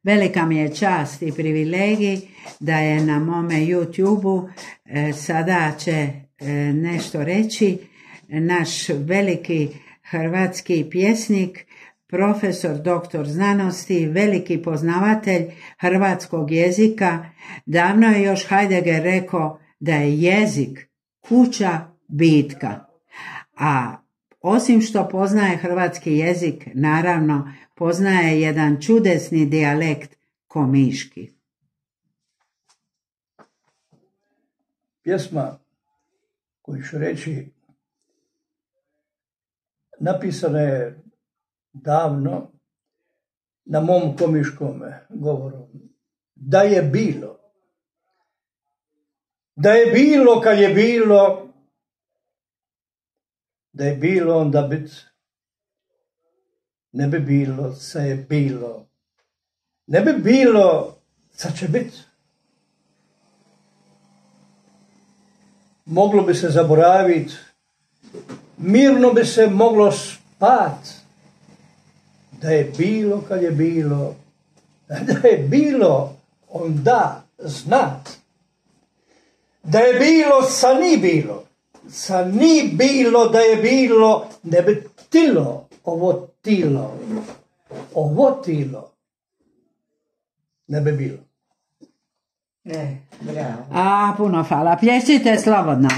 Velika mi je čast i privilegij da je na mome YouTube-u sada će nešto reći naš veliki hrvatski pjesnik, profesor, doktor znanosti, veliki poznavatelj hrvatskog jezika. Davno je još Heidegger rekao da je jezik kuća bitka. A osim što poznaje hrvatski jezik, naravno poznaje jedan čudesni dijalekt komiški. Pjesma koju ću reći napisana je davno na mom komiškom govoru. Da je bilo kad je bilo, da je bilo onda bit, ne bi bilo, sad je bilo, ne bi bilo, sad će bit. Moglo bi se zaboraviti, mirno bi se moglo spat, da je bilo kad je bilo, da je bilo onda znat, da je bilo sa ni bilo, sa ni bilo da je bilo, ne bi tilo ovo tilo, ne bi bilo. Bravo. A, puno hvala. Plješite slobodno.